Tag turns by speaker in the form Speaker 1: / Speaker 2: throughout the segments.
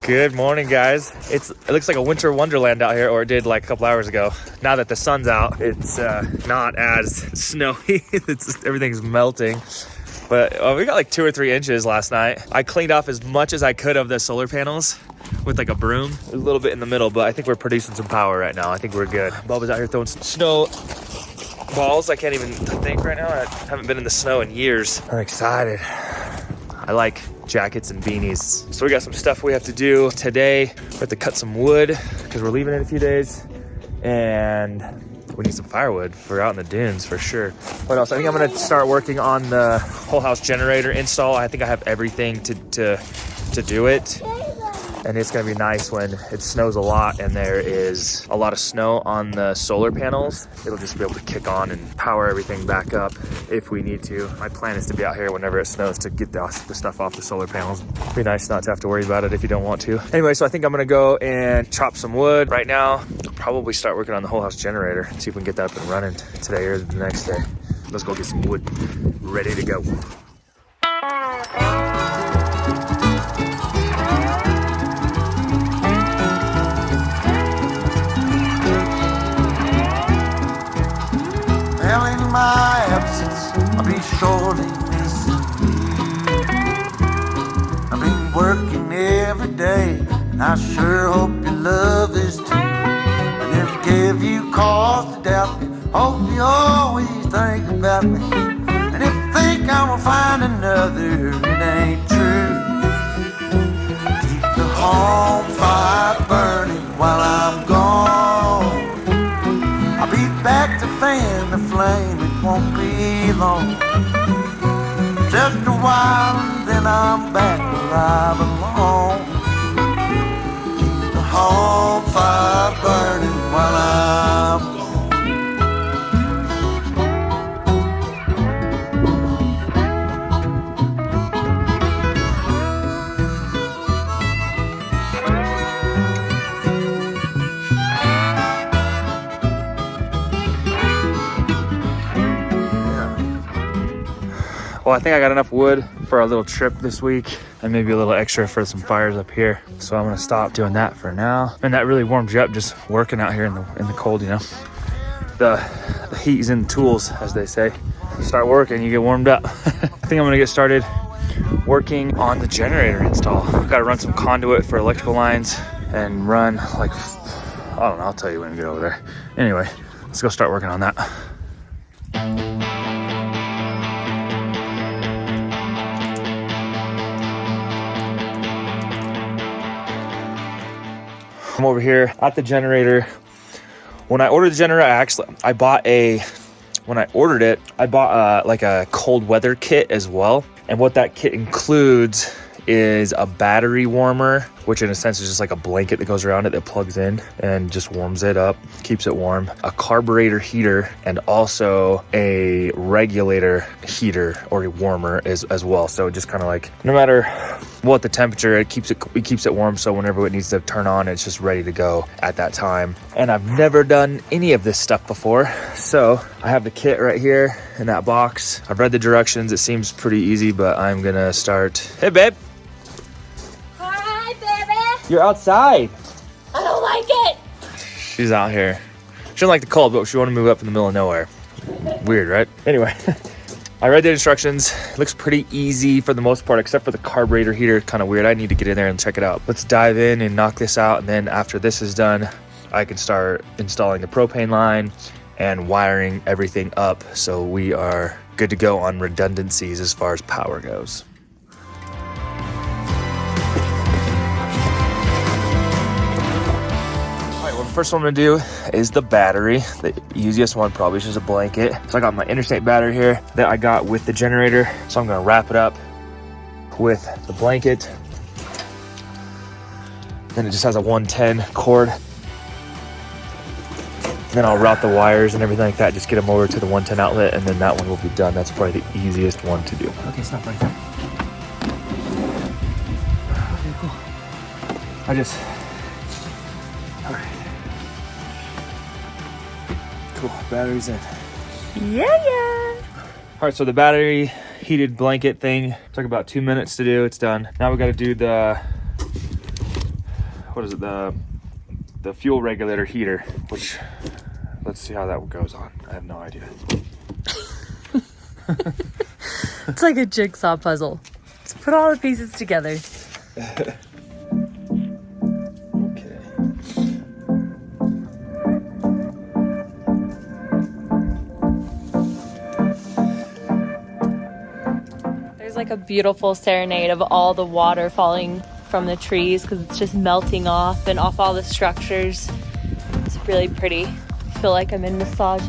Speaker 1: Good morning, guys. It looks like a winter wonderland out here, or it did like a couple hours ago. Now that the sun's out, it's not as snowy. Everything's melting. But we got like 2 or 3 inches last night. I cleaned off as much as I could of the solar panels with like a broom. A little bit in the middle, but I think we're producing some power right now. I think we're good. Bubba's out here throwing some snow balls. I can't even think right now. I haven't been in the snow in years. I'm excited. I like jackets and beanies. So we got some stuff we have to do today. We have to cut some wood because we're leaving in a few days, and we need some firewood for out in the dunes for sure. What else? I think I'm gonna start working on the whole house generator install. I think I have everything to do it. And it's gonna be nice when it snows a lot and there is a lot of snow on the solar panels. It'll just be able to kick on and power everything back up if we need to. My plan is to be out here whenever it snows to get the stuff off the solar panels. It'd be nice not to have to worry about it if you don't want to. Anyway, so I think I'm gonna go and chop some wood right now. I'll probably start working on the whole house generator, see if we can get that up and running today or the next day. Let's go get some wood ready to go.
Speaker 2: Well, in my absence, I'll be surely missing you. I've been working every day, and I sure hope your love is too. And if it gave you cause to doubt me, hope you always think about me. And if you think I will find another, it ain't true. Keep the home fire burning while I'm gone. I'll be back to fan the flame, it won't be long. Just a while and then I'm back where I belong. Keep the home fire burning while I'm gone.
Speaker 1: Well, I think I got enough wood for our little trip this week and maybe a little extra for some fires up here. So I'm gonna stop doing that for now. And that really warms you up just working out here in the cold, you know. The heat is in the tools, as they say. You start working, you get warmed up. I think I'm gonna get started working on the generator install. I've gotta run some conduit for electrical lines and run like, I don't know, I'll tell you when we get over there. Anyway, let's go start working on that. I'm over here at the generator. When I ordered the generator, I bought like a cold weather kit as well. And what that kit includes is a battery warmer, which in a sense is just like a blanket that goes around it that plugs in and just warms it up, keeps it warm, a carburetor heater, and also a regulator heater or a warmer as well. So just kind of like no matter what the temperature, it keeps it warm, so whenever it needs to turn on, it's just ready to go at that time. And I've never done any of this stuff before, so I have the kit right here in that box. I've read the directions. It seems pretty easy, but I'm gonna start. Hey babe.
Speaker 3: Hi baby.
Speaker 1: You're outside.
Speaker 3: I don't like it.
Speaker 1: She's out here. She doesn't like the cold, but she want to move up in the middle of nowhere. Weird, right? Anyway, I read the instructions. It looks pretty easy for the most part, except for the carburetor heater. Kind of weird. I need to get in there and check it out. Let's dive in and knock this out. And then after this is done, I can start installing the propane line and wiring everything up. So we are good to go on redundancies as far as power goes. First one I'm gonna do is the battery. The easiest one probably is just a blanket. So I got my interstate battery here that I got with the generator. So I'm gonna wrap it up with the blanket. Then it just has a 110 cord. Then I'll route the wires and everything like that, just get them over to the 110 outlet, and then that one will be done. That's probably the easiest one to do. Okay, stop right there. Okay, cool. All right. Cool, battery's in.
Speaker 3: Yeah.
Speaker 1: All right, so the battery heated blanket thing took about 2 minutes to do. It's done. Now we got to do the, what is it? The fuel regulator heater, which let's see how that goes on. I have no idea.
Speaker 3: It's like a jigsaw puzzle. Let's put all the pieces together.
Speaker 1: Okay.
Speaker 3: There's like a beautiful serenade of all the water falling from the trees because it's just melting off and off all the structures. It's really pretty. I feel like I'm in massage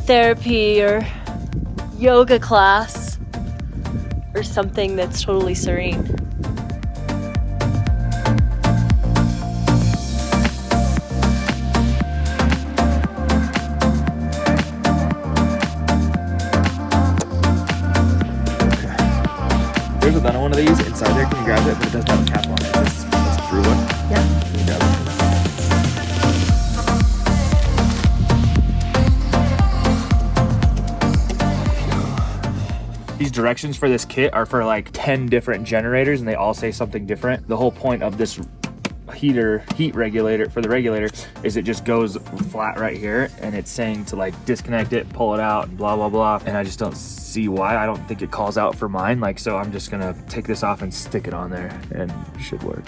Speaker 3: therapy or yoga class or something that's totally serene.
Speaker 1: There's another one of these inside there. Can you grab it? But it doesn't have a cap on it. It's through one.
Speaker 3: Yeah.
Speaker 1: Can you grab it? These directions for this kit are for like 10 different generators, and they all say something different. The whole point of this heat regulator for the regulator is it just goes flat right here, and it's saying to like disconnect it, pull it out, and blah blah blah. And I just don't see why. I don't think it calls out for mine. Like, so I'm just gonna take this off and stick it on there, and it should work.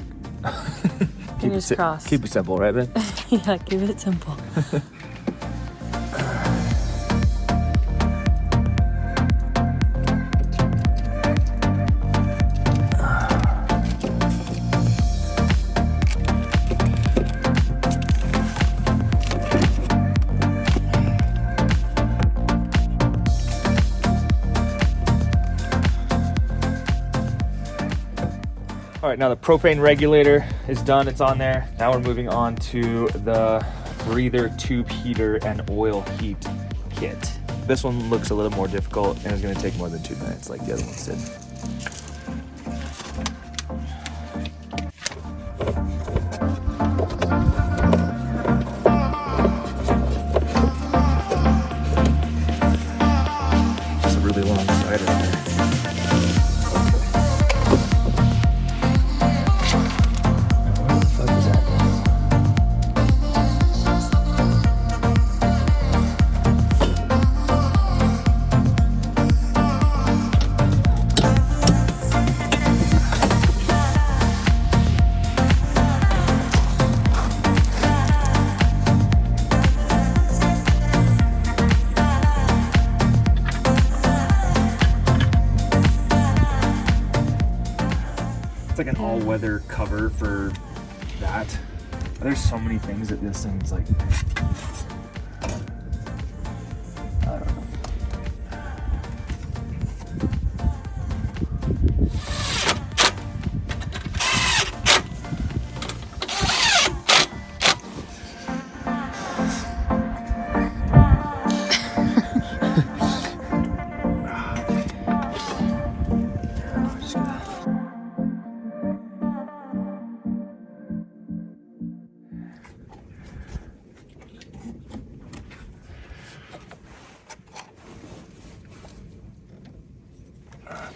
Speaker 3: Fingers crossed.
Speaker 1: Keep it simple, right, Ben?
Speaker 3: Yeah, keep it simple.
Speaker 1: All right, now the propane regulator is done, it's on there. Now we're moving on to the breather tube heater and oil heat kit. This one looks a little more difficult and it's gonna take more than 2 minutes like the other ones did. Just a really long side right there. It's like an all-weather cover for that. There's so many things that this thing's like, I don't know.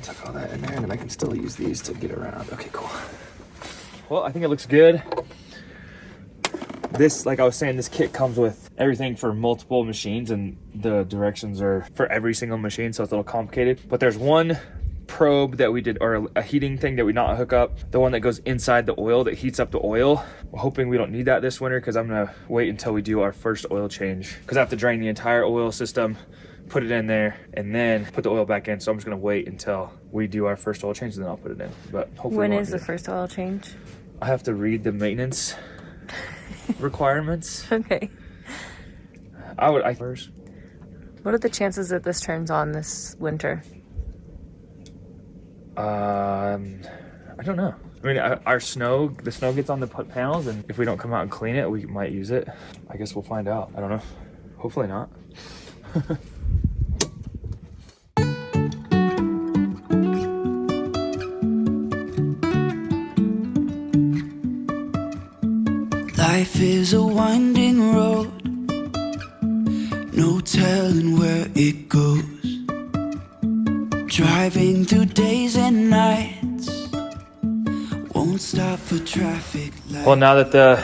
Speaker 1: Tuck all that in there, and then I can still use these to get around. Okay, cool. Well, I think it looks good. This, like I was saying, this kit comes with everything for multiple machines, and the directions are for every single machine, so it's a little complicated. But there's one probe that we did, or a heating thing that we not hook up, the one that goes inside the oil that heats up the oil. We're hoping we don't need that this winter because I'm gonna wait until we do our first oil change, because I have to drain the entire oil system, put it in there, and then put the oil back in. So I'm just gonna wait until we do our first oil change, and then I'll put it in. But hopefully
Speaker 3: When is the first oil change?
Speaker 1: I have to read the maintenance requirements.
Speaker 3: Okay.
Speaker 1: I first.
Speaker 3: What are the chances that this turns on this winter?
Speaker 1: I don't know. I mean, the snow gets on the panels, and if we don't come out and clean it, we might use it. I guess we'll find out. I don't know. Hopefully not.
Speaker 2: Life is a winding road, no telling where it goes. Driving through days and nights, won't stop for traffic lights.
Speaker 1: Well, now that the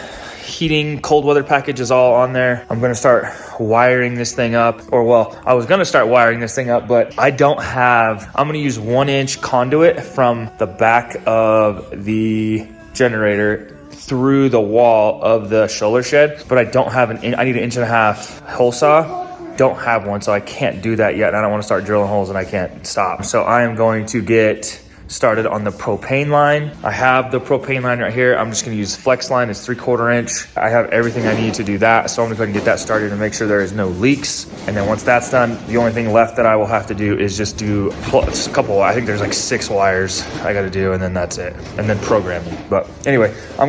Speaker 1: heating cold weather package is all on there, I'm gonna start wiring this thing up. Or well, I was gonna start wiring this thing up, but I don't have, I'm gonna use 1-inch conduit from the back of the generator through the wall of the shoulder shed, but I don't have I need 1.5-inch hole saw. Don't have one, so I can't do that yet. And I don't want to start drilling holes and I can't stop. So I am going to get started on the propane line. I have the propane line right here. I'm just gonna use flex line. It's 3/4 inch. I have everything I need to do that. So I'm gonna go ahead and get that started and make sure there is no leaks. And then once that's done, the only thing left that I will have to do is just do a couple, I think there's like 6 wires I gotta do, and then that's it. And then programming. But anyway, I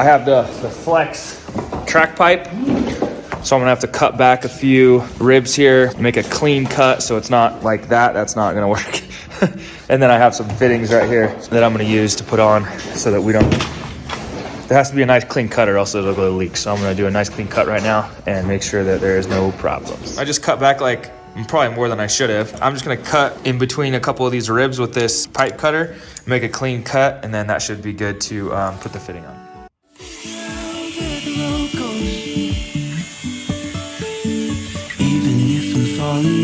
Speaker 1: have the flex track pipe. So I'm gonna have to cut back a few ribs here, make a clean cut so it's not like that. That's not gonna work. And then I have some fittings right here that I'm gonna use to put on so that we don't, there has to be a nice clean cut or else it'll go leak. So I'm gonna do a nice clean cut right now and make sure that there is no problems. I just cut back like probably more than I should have. I'm just gonna cut in between a couple of these ribs with this pipe cutter, make a clean cut, and then that should be good to put the fitting on.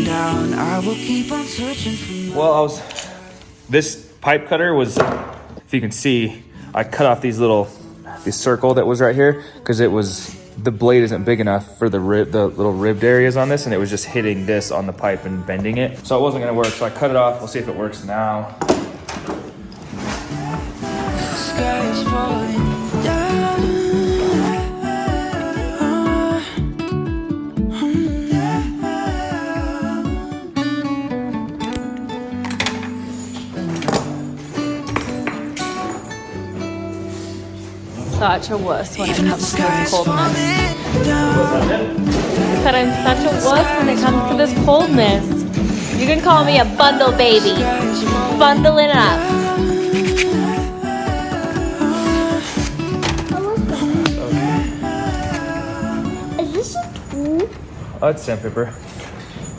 Speaker 2: Down, I will keep on searching for.
Speaker 1: Well, this pipe cutter was, if you can see, I cut off this circle that was right here because the blade isn't big enough for the little ribbed areas on this, and it was just hitting this on the pipe and bending it. So it wasn't gonna work, so I cut it off. We'll see if it works now.
Speaker 2: The sky is falling down.
Speaker 3: Such a wuss when it comes to this coldness. I said I'm such a wuss when it comes to this coldness. You can call me a bundle baby. Bundling up.
Speaker 4: Is this a tool?
Speaker 1: Oh, it's sandpaper.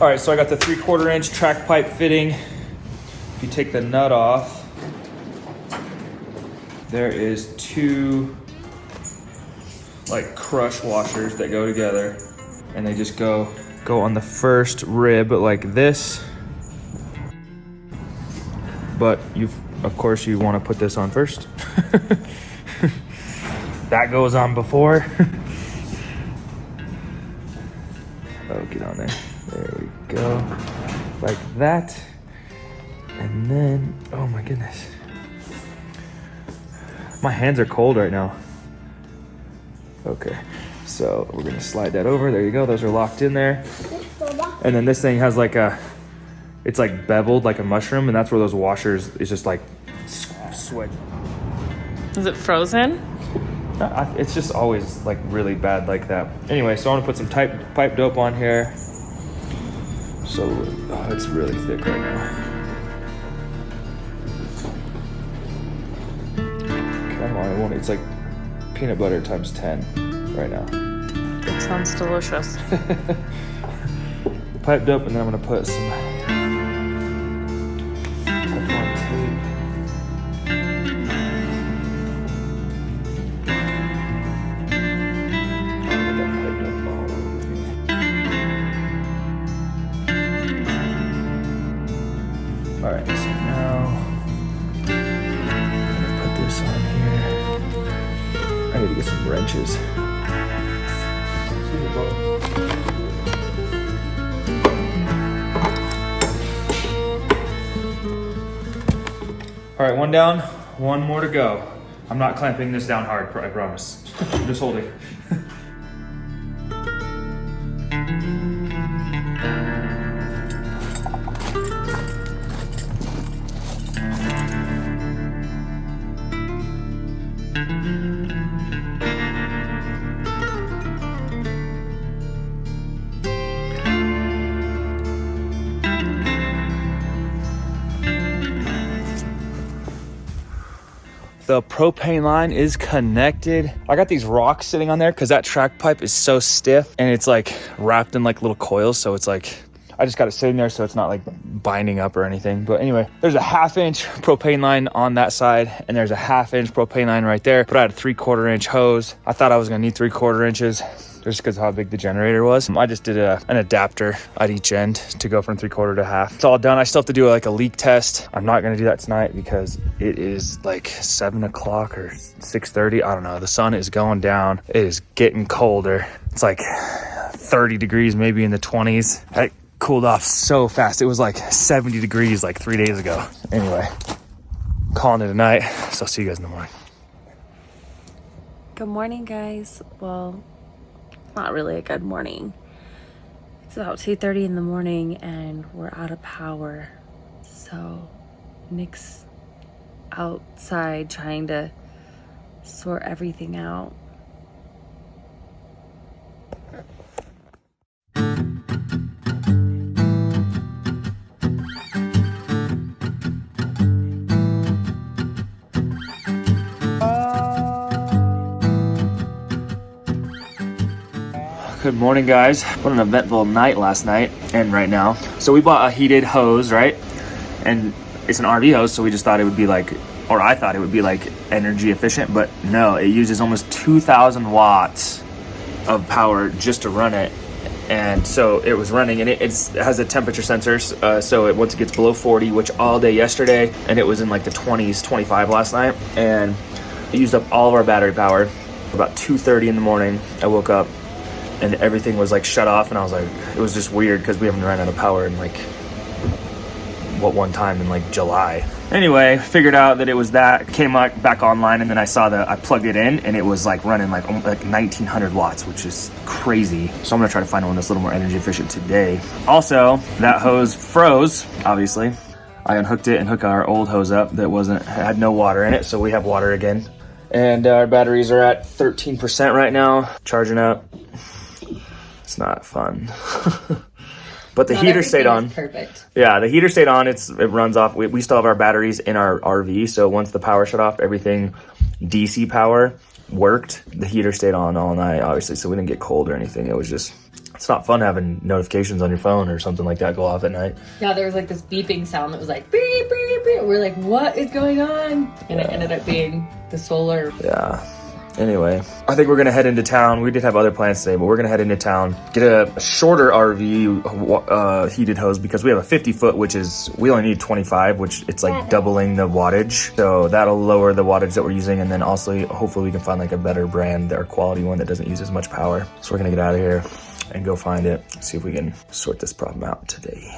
Speaker 1: All right, so I got the 3/4 inch track pipe fitting. If you take the nut off, there is 2 like crush washers that go together, and they just go on the first rib like this. But of course you want to put this on first. That goes on before. Oh, get on there. There we go. Like that. And then, oh my goodness. My hands are cold right now. Okay, so we're gonna slide that over. There you go, those are locked in there. And then this thing has like it's like beveled like a mushroom, and that's where those washers, it's just like sweat.
Speaker 3: Is it frozen?
Speaker 1: It's just always like really bad like that. Anyway, so I wanna put some pipe dope on here. So, oh, it's really thick right now. Come on, it's like peanut butter times 10 right now.
Speaker 3: It sounds delicious.
Speaker 1: Pipe dope, and then I'm gonna put some Teflon tape. Get that pipe dope all over me. All right, so now I'm gonna put this on here. I need to get some wrenches. All right, one down, one more to go. I'm not clamping this down hard, I promise. I'm just holding. The propane line is connected. I got these rocks sitting on there because that track pipe is so stiff and it's like wrapped in like little coils. So it's like, I just got it sitting there so it's not like binding up or anything. But anyway, there's a 1/2 inch propane line on that side and there's a 1/2 inch propane line right there. But I had a 3/4 inch hose. I thought I was gonna need 3/4 inches just because of how big the generator was. I just did an adapter at each end to go from 3/4 to 1/2. It's all done. I still have to do like a leak test. I'm not gonna do that tonight because it is like 7 o'clock or 6:30. I don't know. The sun is going down. It is getting colder. It's like 30 degrees, maybe in the 20s. It cooled off so fast. It was like 70 degrees like 3 days ago. Anyway, calling it a night. So I'll see you guys in the morning.
Speaker 3: Good morning, guys. Well, not really a good morning. It's about 2:30 in the morning and we're out of power. So Nick's outside trying to sort everything out.
Speaker 1: Good morning, guys. What an eventful night last night and right now. So we bought a heated hose, right? And it's an RV hose, so we just thought it would be like, or I thought it would be like energy efficient, but no, it uses almost 2,000 watts of power just to run it. And so it was running, and it has a temperature sensor, so once it gets below 40, which all day yesterday, and it was in like the 20s, 25 last night, and it used up all of our battery power. About 2:30 in the morning, I woke up and everything was like shut off, and I was like, it was just weird because we haven't ran out of power in like, one time in like July. Anyway, figured out that it was that, came back online, and then I saw that I plugged it in and it was like running like 1,900 watts, which is crazy. So I'm gonna try to find one that's a little more energy efficient today. Also, that hose froze, obviously. I unhooked it and hooked our old hose up that had no water in it, so we have water again. And our batteries are at 13% right now, charging up. It's not fun. But the heater stayed on.
Speaker 3: Perfect.
Speaker 1: Yeah, the heater stayed on. It runs off. We still have our batteries in our RV, so once the power shut off, everything DC power worked. The heater stayed on all night, obviously, so we didn't get cold or anything. It was just, it's not fun having notifications on your phone or something like that go off at night.
Speaker 3: Yeah, there was like this beeping sound that was like beep, beep, beep. We're like, what is going on? And it ended up being the solar.
Speaker 1: Yeah. Anyway, I think we're gonna head into town. We did have other plans today, but we're gonna head into town, get a shorter RV heated hose because we have a 50-foot, which is, we only need 25, which it's like doubling the wattage. So that'll lower the wattage that we're using, and then also hopefully we can find like a better brand or quality one that doesn't use as much power. So we're gonna get out of here and go find it, see if we can sort this problem out today.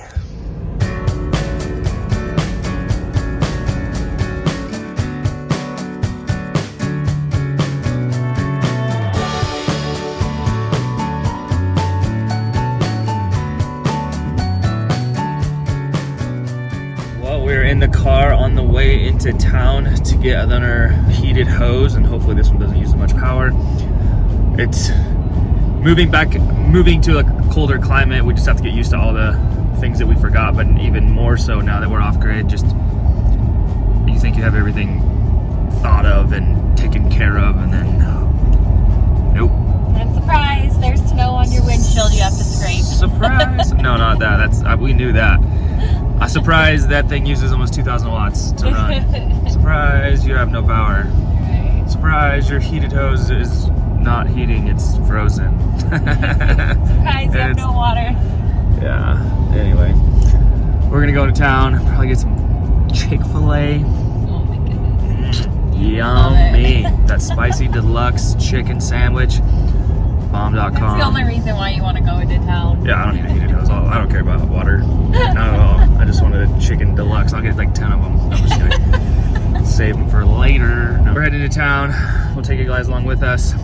Speaker 1: In the car on the way into town to get another heated hose, and hopefully this one doesn't use as much power. It's moving to a colder climate. We just have to get used to all the things that we forgot, but even more so now that we're off grid. Just, you think you have everything thought of and taken care of, and then nope.
Speaker 3: And surprise, there's snow on your windshield you have to scrape.
Speaker 1: Surprise! No, not that. We knew that. I'm surprised that thing uses almost 2,000 watts to run. Surprise, you have no power.
Speaker 3: Right.
Speaker 1: Surprise, your heated hose is not heating, it's frozen.
Speaker 3: Surprise, you have no water.
Speaker 1: Yeah, anyway. We're gonna go to town, probably get some Chick-fil-A.
Speaker 3: Oh my goodness.
Speaker 1: Yummy. That spicy deluxe chicken sandwich. Bomb.com.
Speaker 3: That's the only reason why you want to go into town.
Speaker 1: Yeah, I don't need a heated hose. I don't care about water. Not at all. I just wanted a chicken deluxe. I'll get like 10 of them. I'm just kidding. Save them for later. No. We're heading to town. We'll take you guys along with us.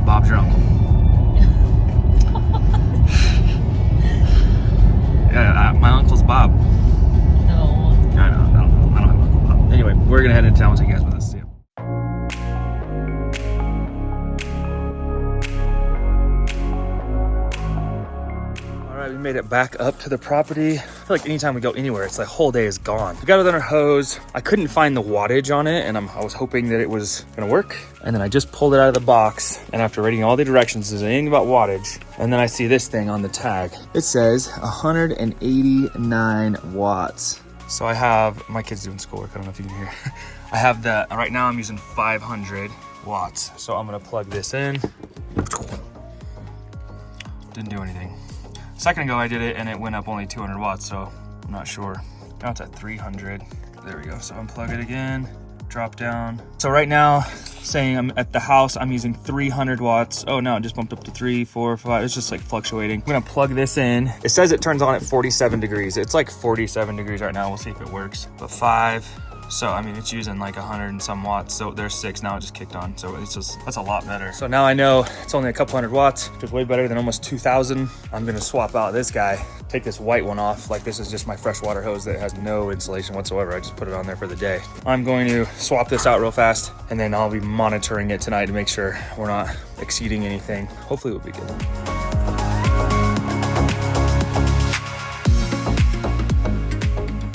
Speaker 1: Bob's your uncle. Yeah, my uncle's Bob.
Speaker 3: No.
Speaker 1: I know. I don't have an Uncle Bob. Anyway, we're gonna head into town. We'll take you guys with us. See ya. All right, we made it back up to the property. feel like anytime we go anywhere, it's like whole day is gone. We got it on our hose. I couldn't find the wattage on it, and I was hoping that it was gonna work. And then I just pulled it out of the box, and after reading all the directions, there's anything about wattage, and then I see this thing on the tag. It says 189 watts. So I have, my kid's doing schoolwork, I don't know if you can hear. I have the, right now I'm using 500 watts. So I'm gonna plug this in. Didn't do anything. A second ago I did it and it went up only 200 watts, so I'm not sure. Now it's at 300. There we go. So unplug it again, drop down. So right now, saying I'm at the house, I'm using 300 watts. Oh no, it just bumped up to 3, 4, 5. It's just like fluctuating. I'm gonna plug this in. It says it turns on at 47 degrees. It's like 47 degrees right now. We'll see if it works. But 5. So, I mean, it's using like 100 and some watts. So there's 6, now it just kicked on. So it's just, that's a lot better. So now I know it's only a couple hundred watts, which is way better than almost 2,000. I'm gonna swap out this guy, take this white one off. Like this is just my freshwater hose that has no insulation whatsoever. I just put it on there for the day. I'm going to swap this out real fast, and then I'll be monitoring it tonight to make sure we're not exceeding anything. Hopefully we'll be good.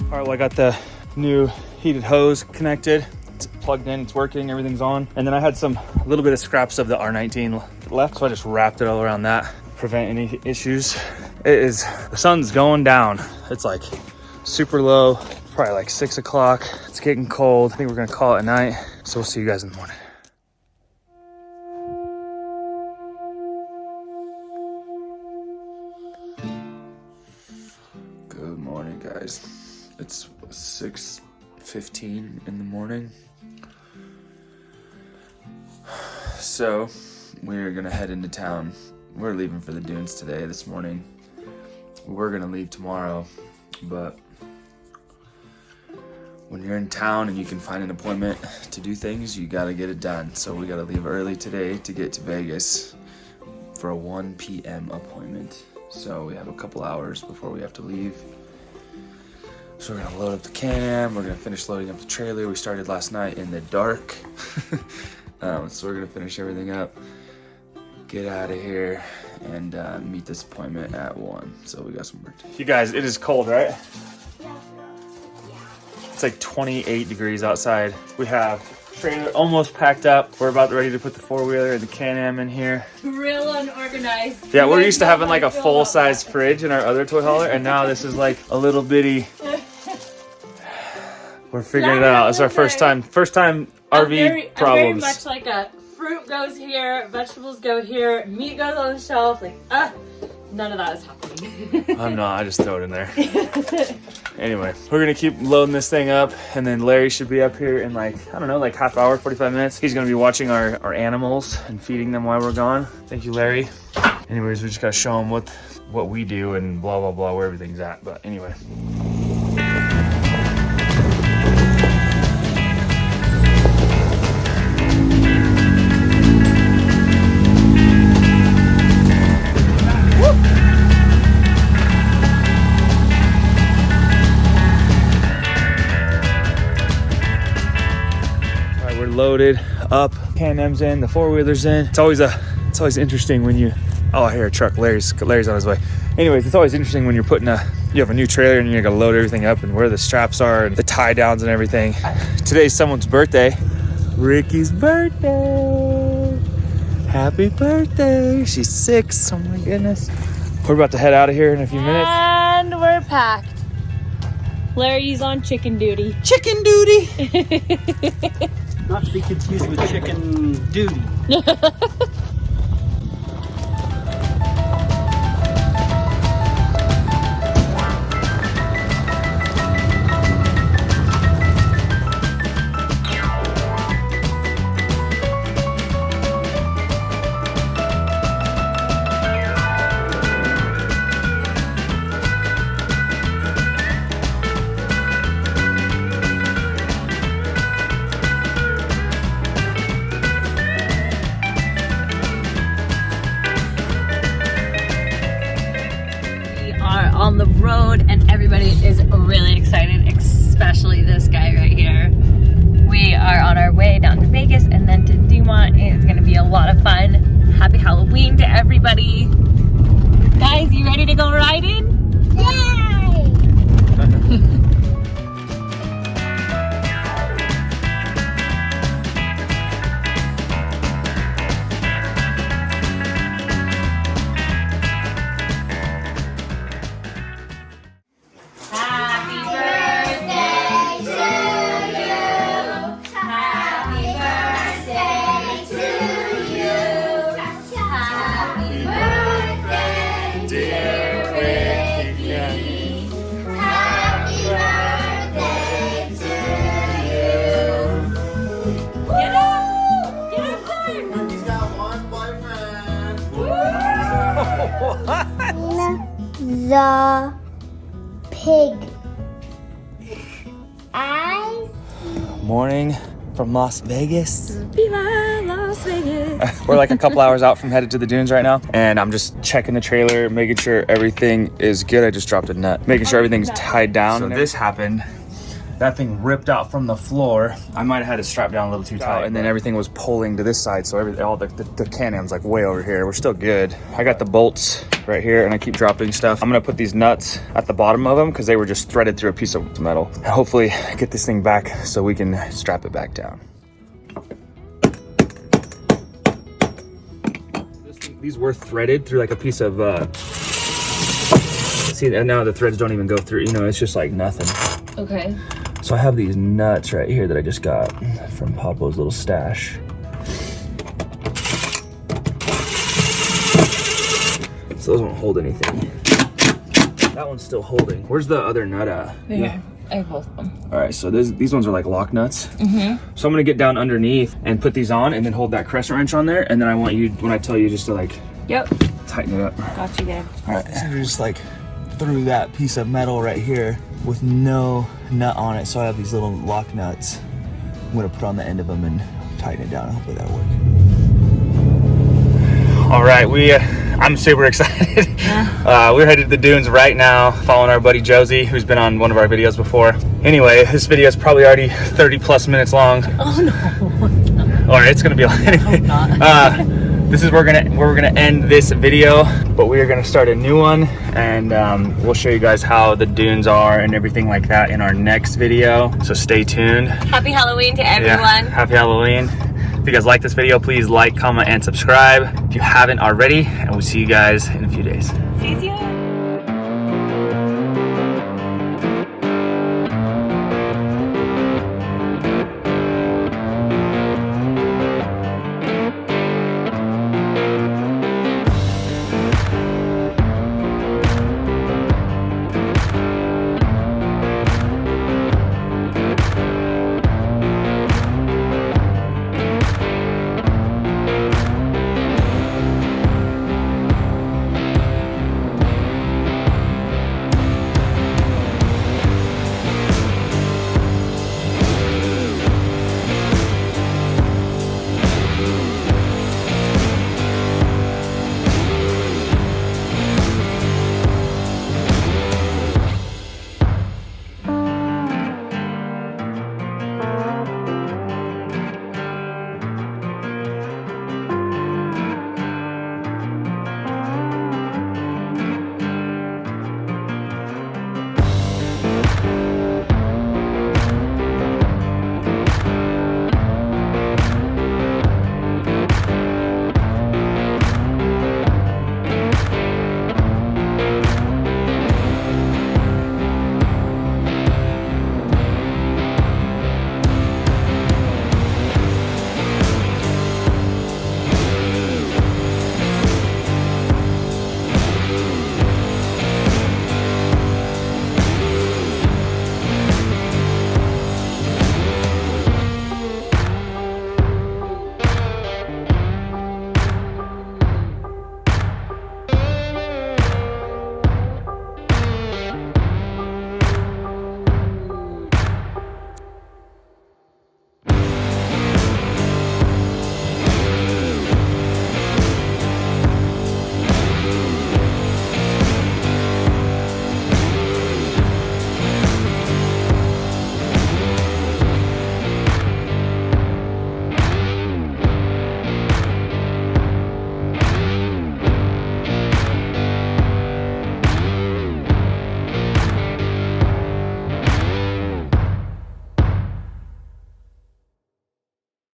Speaker 1: All right, well, I got the new heated hose connected. It's plugged in, it's working, everything's on. And then I had a little bit of scraps of the R19 left, so I just wrapped it all around that, prevent any issues. The sun's going down. It's like super low, probably like 6 o'clock. It's getting cold. I think we're gonna call it a night. So we'll see you guys in the morning. Good morning, guys. It's 6:15 in the morning. So we're gonna head into town. We're leaving for the dunes today, this morning. We're gonna leave tomorrow, but when you're in town and you can find an appointment to do things, you gotta get it done. So we gotta leave early today to get to Vegas for a 1 p.m. appointment. So we have a couple hours before we have to leave. So we're gonna load up the Can-Am, we're gonna finish loading up the trailer. We started last night in the dark. So we're gonna finish everything up, get out of here, and meet this appointment at 1. So we got some work to do. You guys, it is cold, right?
Speaker 4: Yeah.
Speaker 1: It's like 28 degrees outside. We have trailer almost packed up. We're about ready to put the 4-wheeler and the Can-Am in here.
Speaker 3: Real unorganized.
Speaker 1: Yeah, we're used to having like a full-size fridge in our other toy hauler, and now this is like a little bitty. We're figuring it out. It's our first time RV problems.
Speaker 3: Very much like a fruit goes here, vegetables go here, meat goes on the shelf. Like, none of that is happening.
Speaker 1: I'm not. I just throw it in there. Anyway, we're gonna keep loading this thing up, and then Larry should be up here in like, I don't know, like half hour, 45 minutes. He's gonna be watching our animals and feeding them while we're gone. Thank you, Larry. Anyways, we just gotta show him what we do and blah blah blah, where everything's at. But anyway. Loaded up, Can-Am's in, the 4-wheeler's in. It's always interesting when you, oh, I hear a truck. Larry's on his way. Anyways, it's always interesting when you have a new trailer and you gotta load everything up and where the straps are and the tie downs and everything. Today's someone's birthday. Ricky's birthday. Happy birthday. She's 6. Oh my goodness. We're about to head out of here in a few minutes.
Speaker 3: And we're packed. Larry's on chicken duty.
Speaker 5: Chicken duty! Not to be confused with chicken duty.
Speaker 3: On the road, and everybody is really excited, especially this guy right here. We are on our way down to Vegas and then to Dumont. It's going to be a lot of fun. Happy Halloween to everybody. Guys, you ready to go riding?
Speaker 4: Yay! The pig. I
Speaker 1: Morning from Las Vegas.
Speaker 3: Viva Las Vegas.
Speaker 1: We're like a couple hours out from headed to the dunes right now, and I'm just checking the trailer, making sure everything is good. I just dropped a nut, making sure everything's tied down. So this happened. That thing ripped out from the floor. I might have had it strapped down a little too tight, and then everything was pulling to this side, so all the Can-Am's like way over here. We're still good. I got the bolts right here, and I keep dropping stuff. I'm gonna put these nuts at the bottom of them because they were just threaded through a piece of metal. And hopefully get this thing back so we can strap it back down. These were threaded through like a piece of, see, and now the threads don't even go through, you know, it's just like nothing.
Speaker 3: Okay.
Speaker 1: So I have these nuts right here that I just got from Papa's little stash. So those won't hold anything. That one's still holding. Where's the other nut at?
Speaker 3: Yeah. I have both of them.
Speaker 1: All right, so these ones are like lock nuts. So I'm gonna get down underneath and put these on and then hold that crescent wrench on there. And then I want you, when I tell you, just to like tighten it up.
Speaker 3: Got you there.
Speaker 1: All right, so just like through that piece of metal right here with no nut on it. So I have these little lock nuts. I'm gonna put on the end of them and tighten it down. Hopefully that'll work. All right, I'm super excited. We're headed to the dunes right now, following our buddy Josie, who's been on one of our videos before. Anyway, this video is probably already 30 plus minutes long.
Speaker 3: Oh no.
Speaker 1: Or it's gonna be long. Anyway, this is where we're gonna end this video, but we are gonna start a new one, and we'll show you guys how the dunes are and everything like that in our next video. So stay tuned.
Speaker 3: Happy Halloween to everyone.
Speaker 1: Yeah, happy Halloween. If you guys like this video, please like, comment, and subscribe if you haven't already, and we'll see you guys in a few days.
Speaker 3: See you soon.